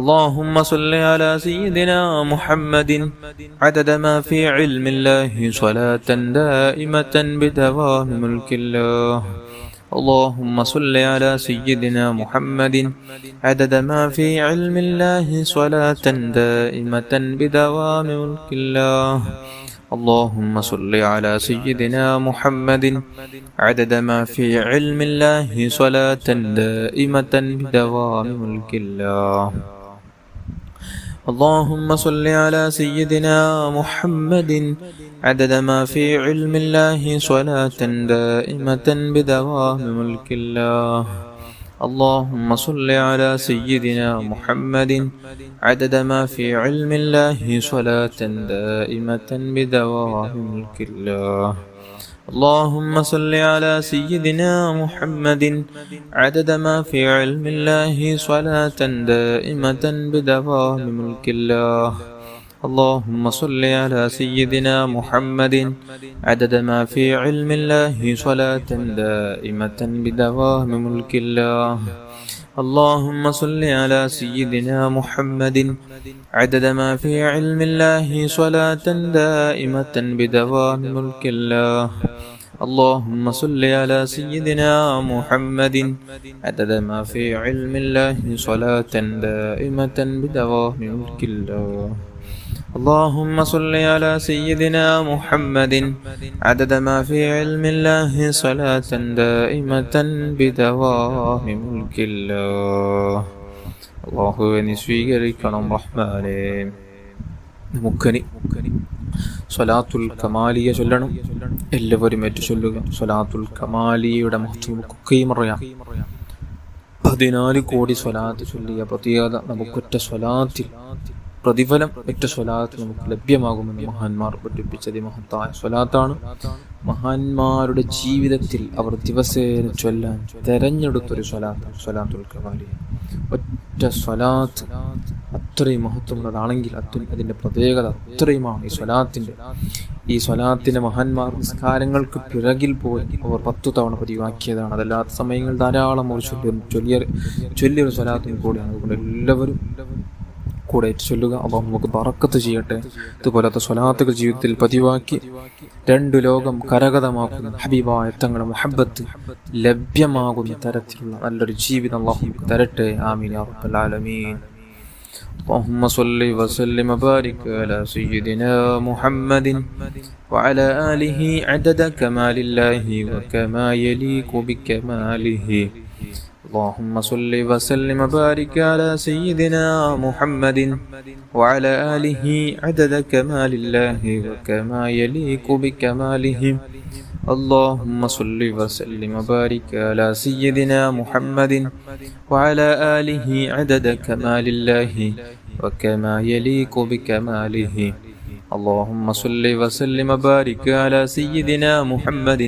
اللهم صل على سيدنا محمد عدد ما في علم الله صلاة دائمة بدوام ملك الله. اللهم صل على سيدنا محمد عدد ما في علم الله صلاة دائمة بدوام ملك الله. اللهم صل على سيدنا محمد عدد ما في علم الله صلاة دائمة بدوام ملك الله. اللهم صل على سيدنا محمد عدد ما في علم الله صلاة دائمة بدوام ملك الله. اللهم صل على سيدنا محمد عدد ما في علم الله صلاة دائمة بدوام ملك الله. اللهم صل على سيدنا محمد عدد ما في علم الله صلاة دائمة بدوام ملك الله. اللهم صل على سيدنا محمد عدد ما في علم الله صلاة دائمة بدوام ملك الله. اللهم صل على سيدنا محمد عدد ما في علم الله صلاة دائمة بدوام ملك الله. اللهم صل على سيدنا محمد عدد ما في علم الله صلاة دائمة بدوام ملك الله. اللهم صل على سيدنا محمد عدد ما في علم الله صلاة دائمة بدوام ملك الله. അല്ലാഹുവേ സ്വീകരിക്കണം റഹ്മാനേ. നമുക്കനി സ്വലാത്തുൽ കമാലിയ ചൊല്ലണം. എല്ലാവരും ഏറ്റു ചൊല്ലുക. സ്വലാത്തുൽ കമാലിയുടെ മഹത്വം നമുക്കൊക്കെയും അറിയാം. 14 കോടി സ്വലാത്ത് ചൊല്ലിയ പ്രത്യേകത നമുക്കൊറ്റ സ്വലാത്തിൽ പ്രതിഫലം ഒറ്റ സ്വലാത്ത് നമുക്ക് ലഭ്യമാകുമെന്ന് മഹാന്മാർ പഠിപ്പിച്ചത് മഹത്തായ സ്വലാത്താണ്. മഹാന്മാരുടെ ജീവിതത്തിൽ അവർ ദിവസേന ചൊല്ലാൻ തെരഞ്ഞെടുത്തൊരു സ്വലാത്താണ് സ്വലാത്തുൽ കമാലിയ. ഒറ്റ സ്വലാത്ത് അത്രയും മഹത്വമുള്ളതാണെങ്കിൽ അതിൻ്റെ പ്രത്യേകത അത്രയുമാണ് ഈ സ്വലാത്തിൻ്റെ മഹാന്മാർ നിസ്കാരങ്ങൾക്ക് പിറകിൽ പോയി അവർ 10 തവണ പതിവാക്കിയതാണ്. അതല്ലാത്ത സമയങ്ങൾ ധാരാളം അവർ ചൊല്ലിയൊരു സ്വലാത്തിനും കൂടിയാണ്. അതുകൊണ്ട് എല്ലാവരും കൂടെ ചൊല്ലുക. അല്ലാഹു നമുക്ക് ബറക്കത്ത് ചെയ്യട്ടെ. ഇതുപോലത്തെ സ്വലാത്തുകൾ ജീവിതത്തിൽ പതിവാക്കി 2 ലോകം കരഗതമാക്കുന്ന ഹബീബായ തങ്ങളുടെ മുഹബ്ബത്ത് ലഭ്യമാകുന്ന തരത്തിലുള്ള നല്ലൊരു ജീവിതം അല്ലാഹു നമുക്ക് തരട്ടെ. ആമീൻ യാ റബ്ബൽ ആലമീൻ. اللهم صل وسلم وبارك على سيدنا محمد وعلى آله عدد كمال الله وكما يليق بكماله. اللهم صل وسلم وبارك على سيدنا محمد وعلى آله عدد كمال الله وكما يليق بكماله. اللهم صل وسلم وبارك على سيدنا محمد وعلى آله عدد كمال الله وكما يليق بكماله. اللهم صل وسلم وبارك على سيدنا محمد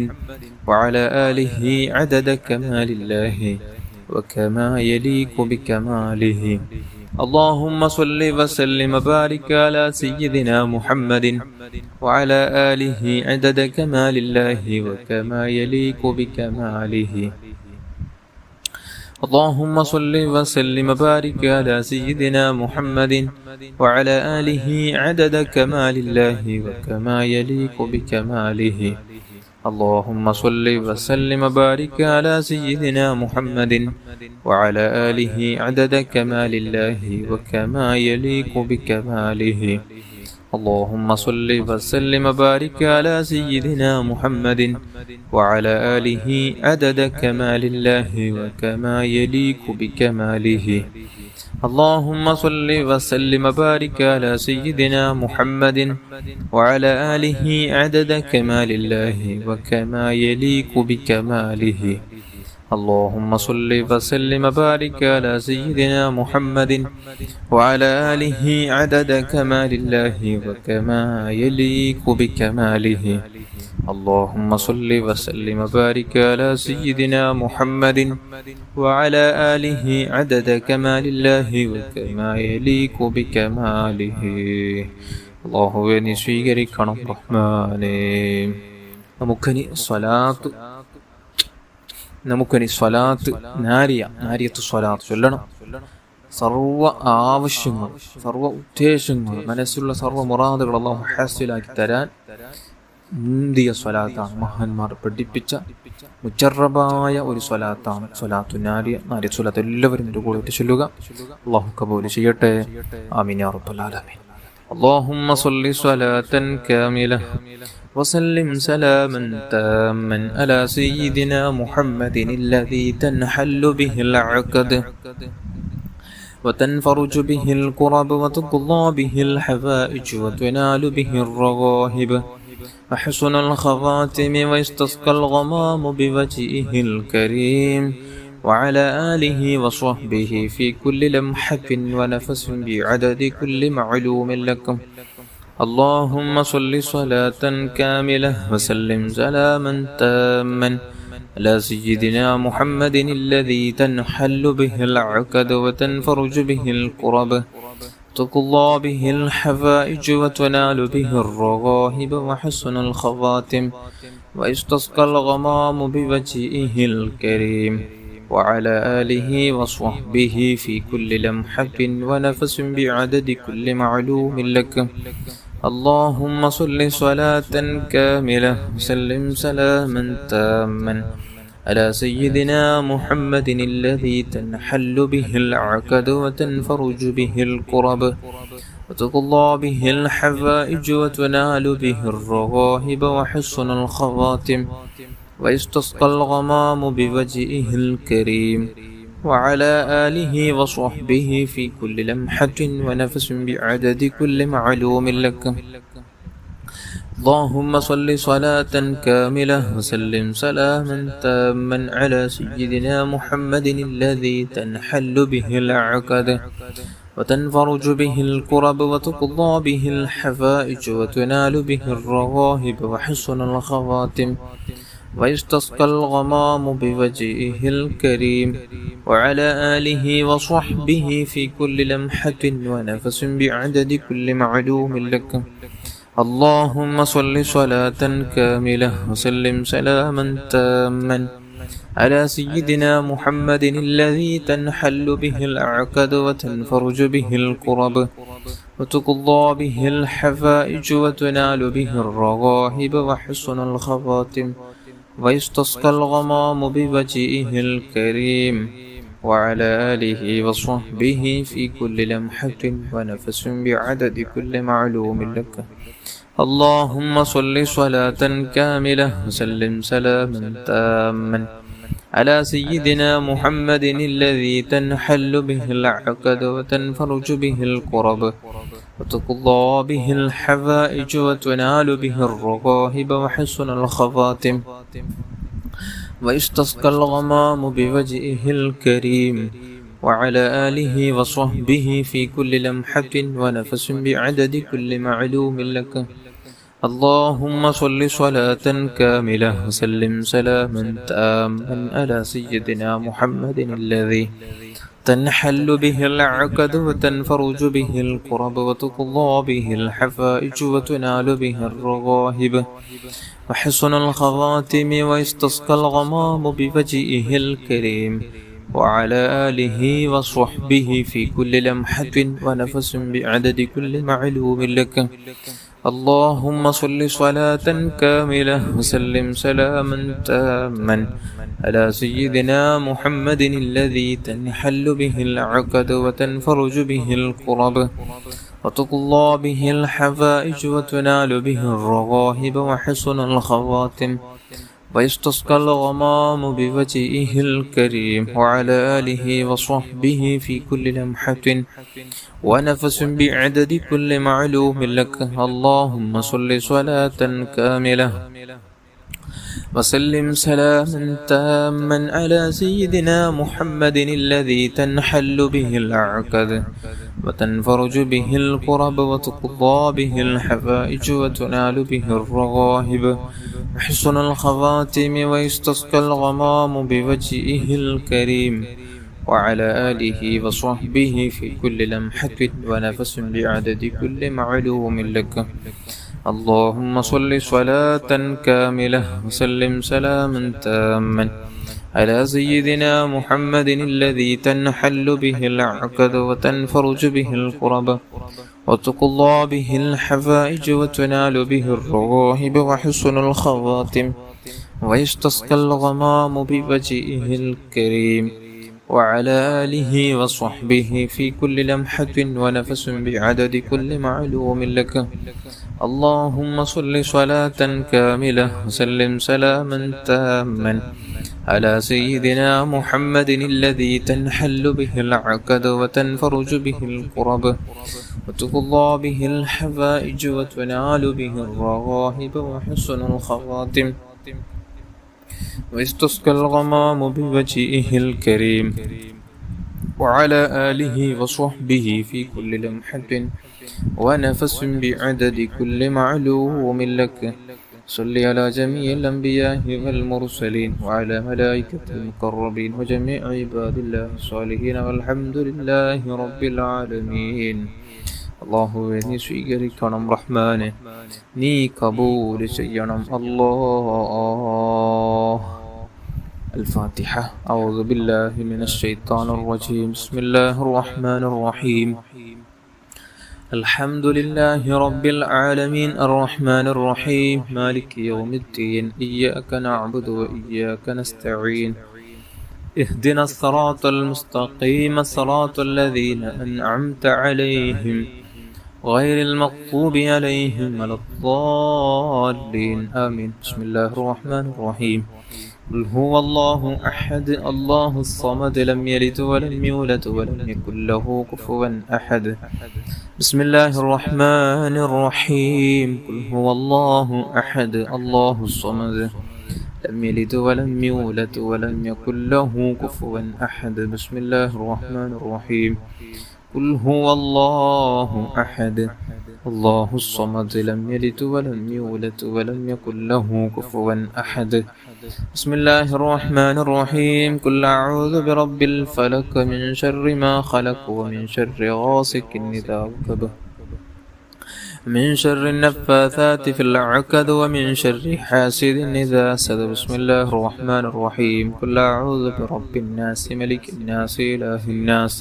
وعلى آله عدد كمال الله وكما يليق بكماله. اللهم صل وسلم وبارك على سيدنا محمد وعلى آله عدد كمال الله وكما يليق بكماله. اللهم صل وسلم وبارك على سيدنا محمد وعلى آله عدد كمال الله وكما يليق بكماله. اللهم صل وسلم وبارك على سيدنا محمد وعلى آله عدد كمال الله وكما يليق بكماله. اللهم صل وسلم وبارك على سيدنا محمد وعلى آله عدد كمال الله وكما يليق بكماله. اللهم صل وسلم وبارك على سيدنا محمد وعلى آله عدد كمال الله وكما يليق بكماله. اللهم صل وسلم وبارك على سيدنا محمد وعلى آله عدد كمال الله وكما يليق بكماله. اللهم صل وسلم وبارك على سيدنا محمد وعلى آله عدد كمال الله وكما يليق بكماله. അല്ലാഹുവേ നീ സ്വീകരിക്കണം റഹ്മാനേ. നമുക്കനി സ്വലാത്ത് നാരിയത്ത് സ്വലാത്ത് ചൊല്ലണം. സർവ ആവശ്യങ്ങളും സർവ ഉദ്ദേശങ്ങളും മനസ്സിലുള്ള സർവ മുറാദുകൾ അല്ലാഹു ഹാസിലാക്കി തരാൻ മുന്തിയ സ്വലാത്താണ്. മഹാന്മാർ പഠിപ്പിച്ച മുജറബായ ഒരു സ്വലാത്താണ് സ്വലാത്തു നാരിയ. നാരിയ സ്വലാത്ത് എല്ലാവരും എൻ്റെ കൂടെ ചൊല്ലുക. അല്ലാഹു കബൂൽ ചെയ്യട്ടെ. ആമീൻ യാ റബ്ബൽ ആലമീൻ. اللهم صل صلاة كاملة وسلم سلاما تاما على سيدنا محمد الذي تنحل به العقد وتنفرج به الكرب وتقضى به الحوائج وتنال به الرغائب وحسن الخواتم ويستسقى الغمام بوجهه الكريم وعلى آله وصحبه في كل لمحة ونفس بعدد كل معلوم لكم. اللهم صل صلاة كاملة وسلم سلاما تاما على سيدنا محمد الذي تنحل به العقد وتنفرج به الكرب تقضى به الحوائج وتنال به الرغائب وحسن الخواتم ويستسقى الغمام بوجهه الكريم وعلى آله وصحبه في كل لمحة ونفس بعدد كل معلوم لك. اللهم صل صلاة كاملة وسلم سلاما تاما على سيدنا محمد الذي تنحل به العقد وتنفرج به الكرب وتقضى به الحوائج وتنال به الرغائب وحسن الخواتم ويستسقى الغمام بوجهه الكريم وعلى آله وصحبه في كل لمحة ونفس بعدد كل معلوم لك. اللهم صل صلاة كاملة وسلم سلاما تاما على سيدنا محمد الذي تنحل به العقد وتنفرج به الكرب وتقضى به الحوائج وتنال به الرغائب وحسن الخواتم ويستسقى الغمام بوجهه الكريم وعلى آله وصحبه في كل لمحة ونفس بعدد كل معلوم لك. اللهم صل صلاة كاملة وسلم سلاما تاما على سيدنا محمد الذي تنحل به العقد وتنفرج به الكرب وتقضى به الحوائج وتنال به الرغائب وحسن الخواتم ويستسقى الغمام بوجهه الكريم وعلى آله وصحبه في كل لمحة ونفس بعدد كل معلوم لك. اللهم صل صلاة كاملة وسلم سلاما تاما على سيدنا محمد الذي تنحل به العقد وتنفرج به الكرب وتقضى به الحوائج وتنال به الرغائب وحسن الخواتم ويستسقى الغمام بوجهه الكريم وعلى آله وصحبه في كل لمحة ونفس بعدد كل معلوم لك. اللهم صل صلاة كاملة وسلم سلاما تاما على سيدنا محمد الذي تنحل به العقد وتنفرج به الكرب وتقضى به الحوائج وتنال به الرغائب وحسن الخواتم ويستسقى الغمام بوجهه الكريم وعلى آله وصحبه في كل لمحة ونفس بعدد كل معلوم لك. اللهم صل صلاة كاملة وسلم سلاما تاما على سيدنا محمد الذي تنحل به العقد وتنفرج به الكرب وتقضى به الحوائج وتنال به الرغائب وحسن الخواتم ويستسقى الغمام بوجهه الكريم وعلى آله وصحبه في كل لمحة ونفس بعدد كل معلوم لك. اللهم صل صلاة كاملة وسلم سلاما تاما على سيدنا محمد الذي تنحل به العقد وتنفرج به الكرب وتقضى به الحوائج وتنال به الرغائب وحسن الخواتم ويستسقى الغمام بوجهه الكريم وعلى آله وصحبه في كل لمحة ونفس بعدد كل معلوم لك. اللهم صل صلاة كاملة وسلم سلاما تاما على سيدنا محمد الذي تنحل به العقد وتنفرج به الكرب وتقضى به الحوائج وتنال به الرغائب وحسن الخواتم ويستسقى الغمام بوجهه الكريم وعلى آله وصحبه في كل لمحة ونفس بعدد كل معلوم لك. اللهم صل صلاة كاملة وسلم سلاما تاما على سيدنا محمد الذي تنحل به العقد وتنفرج به الكرب وتقضى به الحوائج وتنال به الرغائب وحسن الخواتم ويستسقى الغمام بوجهه الكريم وعلى آله وصحبه في كل لمحة ونفس بعدد كل معلوم لك. صل على جميع الأنبياء والمرسلين وعلى ملائكة المقربين وجميع عباد الله الصالحين والحمد لله رب العالمين. അള്ളാഹുവേ നീ സ്വീകരിക്കണം റഹ്മാനെ, നീ കബൂൽ ചെയ്യണം അല്ലാഹ്. الفاتحة. أعوذ بالله من الشيطان الرجيم. بسم الله الرحمن الرحيم. الحمد لله رب العالمين الرحمن الرحيم مالك يوم الدين إياك نعبد وإياك نستعين اهدنا الصراط المستقيم صراط الذين أنعمت عليهم غير المغضوب عليهم ولا الضالين آمين. بسم الله الرحمن الرحيم. قل هو الله أحد الله الصمد لم يلد ولم يولد ولم يكن له كفوا أحد. بسم الله الرحمن الرحيم. قل هو الله أحد الله الصمد لم يلد ولم يولد ولم يكن له كفوا أحد. بسم الله الرحمن الرحيم. قل هو الله أحد الله الصمد لم يلد ولم يولد ولم يكن له كفوا أحد. بسم الله الرحمن الرحيم. قل أعوذ برب الفلق من شر ما خلق ومن شر غاسق إذا وقب من شر النفاثات في العقد ومن شر حاسد إذا حسد. بسم الله الرحمن الرحيم. قل أعوذ برب الناس ملك الناس إله الناس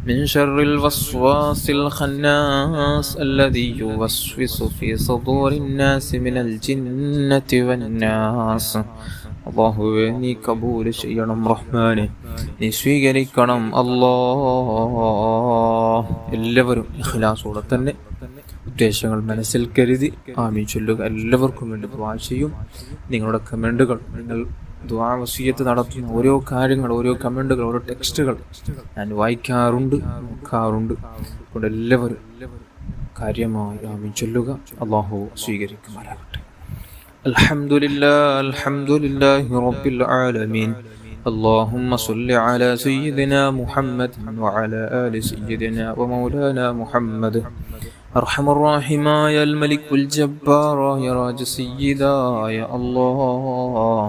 من شر الوسواس الخناس الذي يوسوس في صدور الناس من الجنة والناس. അള്ളാഹുവേ നീ കബൂൽ ചെയ്യണം റഹ്മാനെ, നീ സ്വീകരിക്കണം അല്ലാഹ്. എല്ലാവരും ഇഖ്ലാസോടെ തന്നെ ഉദ്ദേശങ്ങൾ മനസ്സിൽ കരുതി ആമീൻ ചൊല്ലുക. എല്ലാവർക്കും വേണ്ടി ദുആ ചെയ്യും. നിങ്ങളുടെ കമൻറ്റുകൾ, നിങ്ങൾ ദുആ വസിയത്ത് നടത്തുന്ന ഓരോ കാര്യങ്ങൾ, ഓരോ കമൻറ്റുകൾ, ഓരോ ടെക്സ്റ്റുകൾ ഞാൻ വായിക്കാറുണ്ട്, നോക്കാറുണ്ട്. അതുകൊണ്ട് എല്ലാവരും കാര്യമായി ആമീൻ ചൊല്ലുക. അല്ലാഹു സ്വീകരിക്കുമാറാകട്ടെ. അൽഹംദുലില്ലാഹി റബ്ബിൽ ആലമീൻ. اللهم صل على سيدنا محمد وعلى آل سيدنا ومولانا محمد. أرحم الراحمين يا الملك الجبار يا راج سيدا يا الله.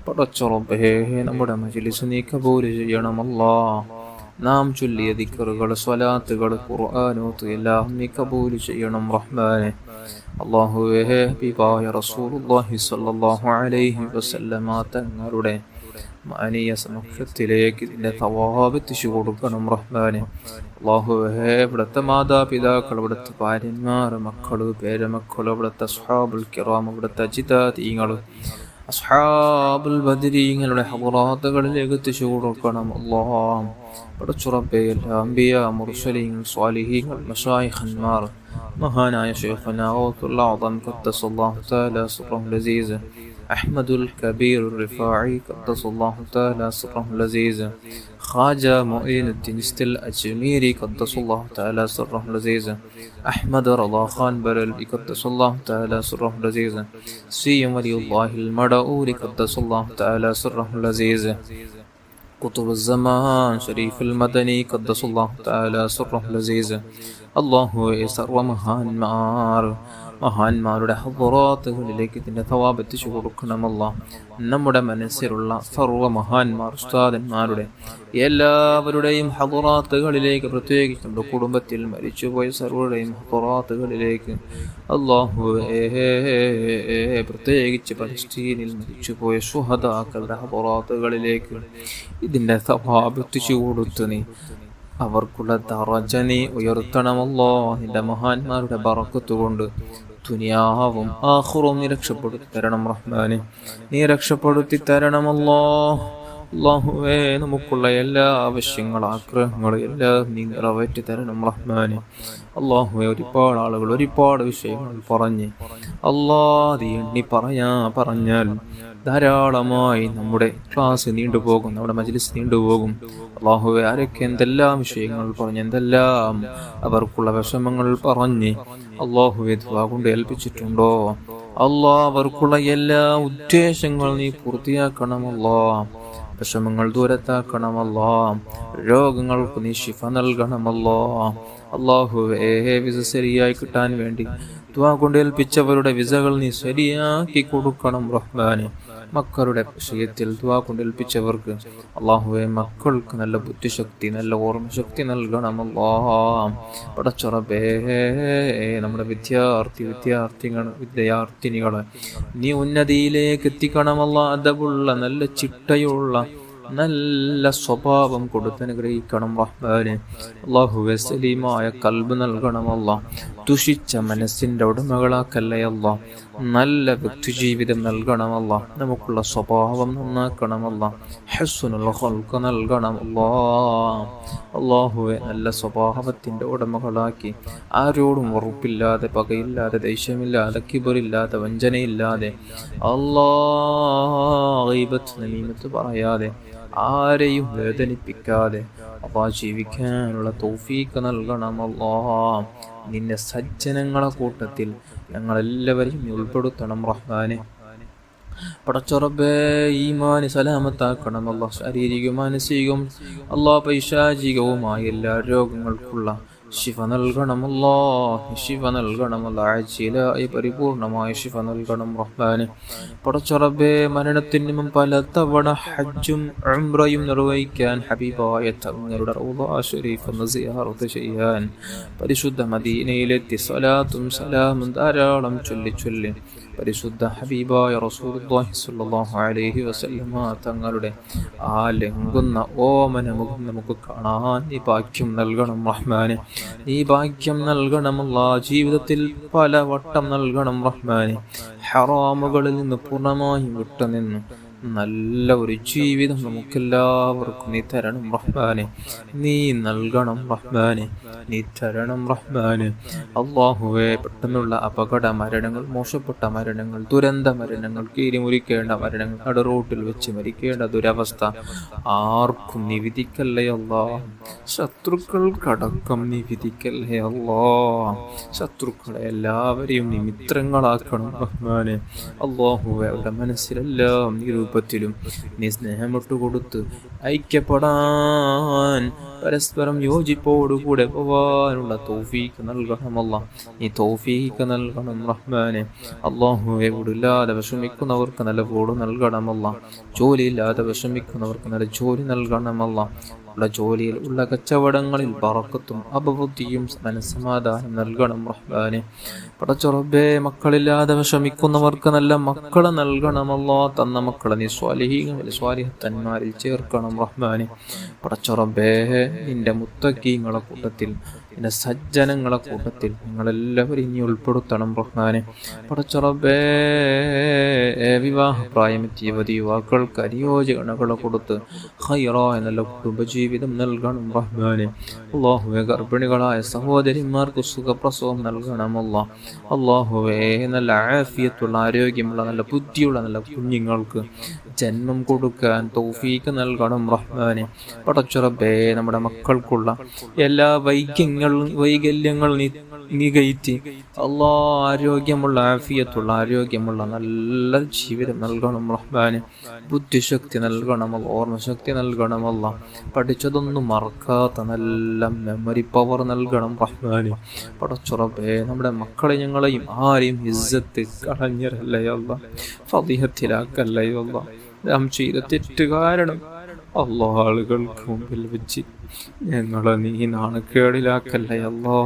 പടച്ച റബ്ബേ, നമ്മുടെ മജ്ലിസ് നീ കബൂൽ ചെയ്യണം അല്ലാഹ്. നാം ചൊല്ലിയ ദിക്റുകൾ, സ്വലാത്തുകൾ, ഖുർആനോത്ത് എല്ലാം നീ കബൂൽ ചെയ്യണം റഹ്മാനെ. അല്ലാഹുവേ, ഹബീബായ റസൂലുള്ളാഹി സ്വല്ലല്ലാഹു അലൈഹി വസല്ലമ തങ്ങളുടെ മാനിയ സമക്ഷത്തിലേക്ക് ഇതിന്റെ തവാബ് എത്തിച്ചു കൊടുക്കണം റഹ്മാനെ. അല്ലാഹുവേ, ഇവിടുത്തെ മാതാപിതാക്കൾ, ഇവിടുത്തെ ഭാര്യന്മാർ, മക്കള്, പേരമക്കൾ, ഇവിടുത്തെ അസ്ഹാബുൽ കിറാം, ഇവിടുത്തെ അജിതാതീങ്ങൾ, അസ്ഹാബുൽ ബദരീങ്ങളുടെ ഹദറാത്തുകളിലേക്ക് എത്തിച്ചു കൊടുക്കണം അല്ലാഹ്. പടച്ച റബ്ബേ, എല്ലാ അംബിയാ, മുർസലീൻ, സ്വാലിഹീങ്ങൾ, മശായിഖന്മാർ, മഹാനായ ശൈഖുനാ ഗൗസുൽ അഅ്ദം ഖദ്ദസല്ലാഹു തആല സിർറഹുൽ അസീസ് أحمد الكبير الرفاعي قدس الله تعالى سره العزيز خواجة معين الدين الأجميري قدس الله تعالى سره العزيز أحمد رضا خان برلي قدس الله تعالى سره العزيز سيم ولي الله المدعور قدس الله تعالى سره العزيز قطب الزمان شريف المدني قدس الله تعالى سره العزيز الله يسر ومهان مار മഹാന്മാരുടെ ഹദ്റാത്തുകളിലേക്ക് ഇതിൻ്റെ തവാബ് എത്തിച്ചു കൊടുക്കണമല്ല. നമ്മുടെ മനസ്സിലുള്ള സർവ്വ മഹാന്മാർ ഉസ്താദന്മാരുടെ എല്ലാവരുടെയും ഹദ്റാത്തുകളിലേക്ക്, പ്രത്യേകിച്ച് നമ്മുടെ കുടുംബത്തിൽ മരിച്ചുപോയ സർവരുടെയും ഹദ്റാത്തുകളിലേക്ക് അല്ലാഹുവേ, പ്രത്യേകിച്ച് പലസ്തീനിൽ മരിച്ചുപോയ ശുഹദാക്കളുടെ ഹദ്റാത്തുകളിലേക്ക് ഇതിൻ്റെ തവാബ് എത്തിച്ചു കൊടുത്ത് നീ അവർക്കുള്ള ദറജ നീ ഉയർത്തണമല്ലോ. നിന്റെ മഹാന്മാരുടെ ബറക്കത്ത് കൊണ്ട് ദുനിയാവും ആഖിറവും നീ രക്ഷപ്പെടുത്തി തരണം റഹ്മാനെ, നീ രക്ഷപ്പെടുത്തി തരണമല്ലോ. അല്ലാഹുവേ, നമുക്കുള്ള എല്ലാ ആവശ്യങ്ങളും ആഗ്രഹങ്ങളും എല്ലാം നീ നിറവേറ്റി തരണം റഹ്മാനെ. അല്ലാഹുവേ, ഒരുപാട് ആളുകൾ ഒരുപാട് വിഷയങ്ങൾ പറഞ്ഞ് അത് എണ്ണി പറഞ്ഞാൽ ധാരാളമായി നമ്മുടെ ക്ലാസ് നീണ്ടുപോകും, നമ്മുടെ മജ്ലിസ് നീണ്ടുപോകും. അല്ലാഹുവേ, ആരൊക്കെ എന്തെല്ലാം വിഷയങ്ങൾ പറഞ്ഞ്, എന്തെല്ലാം അവർക്കുള്ള വിഷമങ്ങൾ പറഞ്ഞ് അല്ലാഹുവേ ദുആ കൊണ്ട് ഏൽപ്പിച്ചിട്ടുണ്ടോ, അവർക്കുള്ള എല്ലാ ഉദ്ദേശങ്ങൾ നീ പൂർത്തിയാക്കണമല്ലോ. വിഷമങ്ങൾ ദൂരത്താക്കണമല്ലോ. രോഗങ്ങൾക്ക് നീ ശിഫ നൽകണമല്ലോ. അല്ലാഹുവേ, വിസ ശരിയായി കിട്ടാൻ വേണ്ടി ദുആ കൊണ്ട് ഏൽപ്പിച്ചവരുടെ വിസകൾ നീ ശരിയാക്കി കൊടുക്കണം റഹ്മാനെ. മക്കളുടെ വിഷയത്തിൽ ദുആ കൊണ്ട് ഏൽപ്പിച്ചവർക്ക് അല്ലാഹുവേ മക്കൾക്ക് നല്ല ബുദ്ധിശക്തി, നല്ല ഓർമ്മശക്തി നൽകണമല്ലോ. പടച്ചറബേ, നമ്മുടെ വിദ്യാർത്ഥിനികളെ നീ ഉന്നതിയിലേക്ക് എത്തിക്കണമല്ലോ. അദബുള്ള, നല്ല ചിട്ടയുള്ള, നല്ല സ്വഭാവം കൊടുത്തനുഗ്രഹിക്കണം റഹ്മാനെ. അല്ലാഹുവേ, സലീമായ കൽബ് നൽകണമല്ല. ദുഷിച്ച മനസ്സിന്റെ ഉടമകളാക്കല്ലയല്ല. നല്ല വ്യക്തിജീവിതം നൽകണമല്ല. നമുക്കുള്ള സ്വഭാവം നന്നാക്കണമല്ല. ഹസ്നുൽ ഖൽഖ് നൽകണമല്ല. അല്ലാഹുവേ, നല്ല സ്വഭാവത്തിന്റെ ഉടമകളാക്കി ആരോടും വെറുപ്പില്ലാതെ, പകയില്ലാതെ, ദേഷ്യമില്ലാതെ, കിബറില്ലാതെ, വഞ്ചനയില്ലാതെ, ഗീബത്ത് നമീമത്ത് പറയാതെ, ആരെയും വേദനിപ്പിക്കാതെ ജീവിക്കാനുള്ള തൗഫീഖ് നൽകണമല്ലാ. നിന്റെ സജ്ജനങ്ങളെ കൂട്ടത്തിൽ ഞങ്ങളെല്ലാവരെയും ഉൾപ്പെടുത്തണം റഹ്മാനെ. പടച്ചറബേ, ഈമാന് സലാമത്താക്കണമല്ല. ശാരീരികവും മാനസികവും പൈശാചികവുമായ എല്ലാ രോഗങ്ങൾക്കുള്ള ശിഫ നൽകണമല്ലോ. ശിഫ നൽകണമല്ലോ. ആഴ്ചയിലായി പരിപൂർണമായ ശിഫ നൽകണം റഹ്മാനെ. പടച്ചറബേ, മരണത്തിന് മുമ്പ് പലതവണ ഹജ്ജും ഉംറയും നിർവഹിക്കാൻ ഹബീബായ തങ്ങളുടെ റൗള ശരീഫ് എന്ന സിയാറത്ത് ചെയ്യാൻ പരിശുദ്ധ മദീനയിലെത്തി സ്വലാത്തും സലാമും ധാരാളം ചൊല്ലി പരിശുദ്ധ ഹബീബായ റസൂലുള്ളാഹി സ്വല്ലല്ലാഹു അലൈഹി വസല്ലമ തങ്ങളുടെ ആ ലംഘുന്ന ഓമനമുഖം നമുക്ക് കാണാൻ നീ ഭാഗ്യം നൽകണം റഹ്മാനെ. നീ ഭാഗ്യം നൽകണമല്ല. ജീവിതത്തിൽ പല വട്ടം നൽകണം റഹ്മാനെ. ഹറാമുകളിൽ നിന്ന് പൂർണ്ണമായും വിട്ടുനിന്ന് നല്ല ഒരു ജീവിതം നമുക്കെല്ലാവർക്കും നീ തരണം റഹ്മാനെ. നീ നൽകണം റഹ്മാനെ. നീ തരണം റഹ്മാനെ. അല്ലാഹുവേ, പെട്ടെന്നുള്ള അപകട മരണങ്ങൾ, മോശപ്പെട്ട മരണങ്ങൾ, ദുരന്ത മരണങ്ങൾ, കീരിമുറിക്കേണ്ട മരണങ്ങൾ, നടുറോട്ടിൽ വെച്ച് മരിക്കേണ്ട ദുരവസ്ഥ ആർക്കും നീ വിധിക്കല്ലേ അല്ലാ. ശത്രുക്കൾക്കടക്കം നീ വിധിക്കല്ലേ അല്ലാ. ശത്രുക്കളെ എല്ലാവരെയും നീ മിത്രങ്ങളാക്കണം റഹ്മാനെ. അല്ലാഹുവേ, അവരുടെ മനസ്സിലെല്ലാം നീ രൂപത്തിലും നീ സ്നേഹമിട്ട് കൊടുത്ത് ഐക്യപ്പെടാൻ, പരസ്പരം യോജിപ്പോടുകൂടെ പോവാനുള്ള തൗഫീഖ് നൽകണമല്ല. നീ തൗഫീഖ് നൽകണം റഹ്മാനെ. അല്ലാഹുവേ, വീടില്ലാതെ വിഷമിക്കുന്നവർക്ക് നല്ല വീട് നൽകണമല്ല. ജോലിയില്ലാതെ വിഷമിക്കുന്നവർക്ക് നല്ല ജോലി നൽകണമല്ല. ഉള്ള ജോലിയിൽ, ഉള്ള കച്ചവടങ്ങളിൽ ബറക്കത്തും അഭിവൃദ്ധിയും മനസ്സമാധാനം നൽകണം റഹ്മാനെ. പടച്ചറബേ, മക്കളില്ലാതെ വിഷമിക്കുന്നവർക്ക് നല്ല മക്കളെ നൽകണമല്ലോ. തന്ന മക്കളെ നീ സ്വാലിഹത്തന്മാരിൽ ചേർക്കണം റഹ്മാനെ. പടച്ചറബേ, നിന്റെ മുത്തഖീങ്ങളെ കൂട്ടത്തിൽ, നിന്റെ സജ്ജനങ്ങളെ കൂട്ടത്തിൽ നിങ്ങളെല്ലാവരും ഇനി ഉൾപ്പെടുത്തണം റഹ്മാനെ. പടച്ചറബേ, വിവാഹപ്രായമെത്തിയ യുവാക്കൾക്ക് അനുയോജ്യഗണകളെ കൊടുത്ത് ഖൈറായ നല്ല കുടുംബജീവിതം നൽകണം റഹ്മാനെ. അല്ലാഹുവേ, ഗർഭിണികളായ സഹോദരിമാർക്ക് സുഖപ്രസവം നൽകണമല്ല. അല്ലാഹുവേ, നല്ല ആഫിയത്തുള്ള, ആരോഗ്യമുള്ള, നല്ല ബുദ്ധിയുള്ള നല്ല കുഞ്ഞുങ്ങൾക്ക് ജന്മം കൊടുക്കാൻ തൗഫീഖ് നൽകണം റഹ്മാനെ. പടച്ചറബേ, നമ്മുടെ മക്കൾക്കുള്ള എല്ലാ വൈകല്യങ്ങൾ നീ നീ കയറ്റി അല്ലാ ആരോഗ്യമുള്ള ആരോഗ്യമുള്ള നല്ല ജീവിതം നൽകണം റഹ്മാനെ. ബുദ്ധിശക്തി നൽകണം, ഓർമ്മശക്തി നൽകണമല്ല. പഠിച്ചതൊന്നും മറക്കാത്ത നല്ല മെമ്മറി പവർ നൽകണം റഹ്മാനെ. പടച്ചുറപ്പേ, നമ്മുടെ മക്കളെ ഞങ്ങളെയും ആരെയും ഇസ്സത്ത് കളഞ്ഞിരല്ലയല്ല, ഫളീഹത്തിലാക്കല്ലയല്ല. നാം ചെയ്ത തെറ്റ് കാരണം ആളുകൾക്ക് മുമ്പിൽ വെച്ച് ഞങ്ങളെ നീ നാണക്കേടിലാക്കല്ലേ അല്ലാ.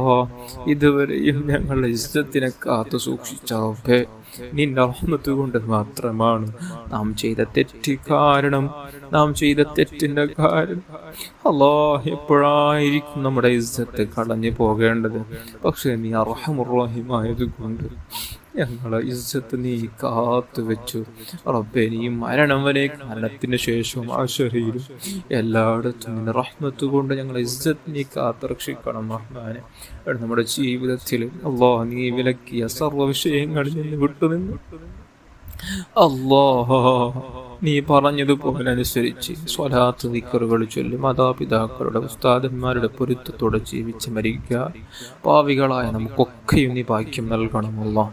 ഇതുവരെയും ഞങ്ങളുടെ ഇസ്സത്തിനെ കാത്തു സൂക്ഷിച്ചേ. നിന്റെ റഹ്മത്ത് കൊണ്ട് മാത്രമാണ് നാം ചെയ്ത തെറ്റ് കാരണം, നാം ചെയ്ത തെറ്റിന്റെ കാരണം. എപ്പോഴായിരിക്കും നമ്മുടെ ഇസ്സത്ത് കളഞ്ഞു പോകേണ്ടത്? പക്ഷെ നീ അർഹമുർ റഹീമായത് കൊണ്ട് ഞങ്ങളെ ഇസ്സത്ത് നീ കാത്തു വെച്ചു റബ്ബേ. നീ മരണം വരെ, മരണത്തിന് ശേഷവും ആശരീരും എല്ലായിടത്തും നിന്റെ റഹ്മത്ത് കൊണ്ട് ഞങ്ങളെ ഇസ്സത്ത് നീ കാത്തു രക്ഷിക്കണം റഹ്മാനെ. നമ്മുടെ ജീവിതത്തിൽ നീ വിലക്കിയ സർവ്വ വിഷയങ്ങളിൽ നിന്ന് വിട്ടുനിന്നു നീ പറഞ്ഞതുപോലെ അനുസരിച്ച് സ്വലാത്ത് ദിക്റുകൾ ചൊല്ലി മാതാപിതാക്കളുടെ ഉസ്താദന്മാരുടെ പൊരുത്തത്തോടെ ജീവിച്ച് മരിക്കുക. പാവികളായ നമുക്കൊക്കെയും നീ ഭാഗ്യം നൽകണമല്ലോ.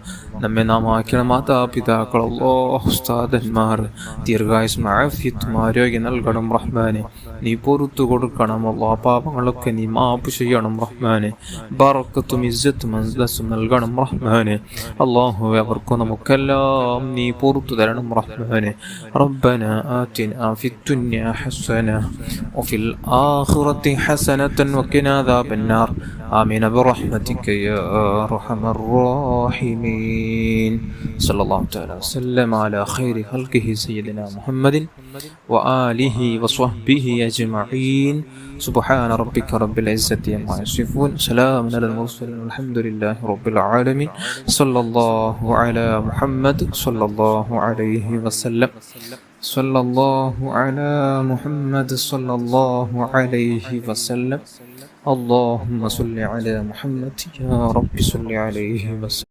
നമ്മെ നാം ആക്കണം മാതാപിതാക്കളല്ലോ, ഉസ്താദന്മാർ ദീർഘായുസ്സും ആഫിയത്തും ആരോഗ്യം നൽകണം റഹ്മാനെ. നീ പൊറുത്തു കൊടുക്കണമല്ലോ. പാപങ്ങളൊക്കെ നീ മാപ്പ് ചെയ്യണം റഹ്മാനെ. ബറക്കത്തും ഇസ്സത്തും അൻസസും നൽകണം റഹ്മാനെ. അവർക്കും നമുക്കെല്ലാം നീ പൊറുത്തു തരണം റഹ്മാനെ. ربنا آتنا في الدنيا حسنة وفي الآخرة حسنة وقنا عذاب النار آمين برحمتك يا أرحم الراحمين. صلى الله تعالى وسلم على خير خلقه سيدنا محمد وآله وصحبه أجمعين. سبحان ربك رب العزة عما يصفون، سلام على المرسلين، والحمد لله رب العالمين. صلى الله على محمد صلى الله عليه وسلم. صلى الله على محمد صلى الله عليه وسلم. اللهم صل على محمد يا رب صل عليه وسلم.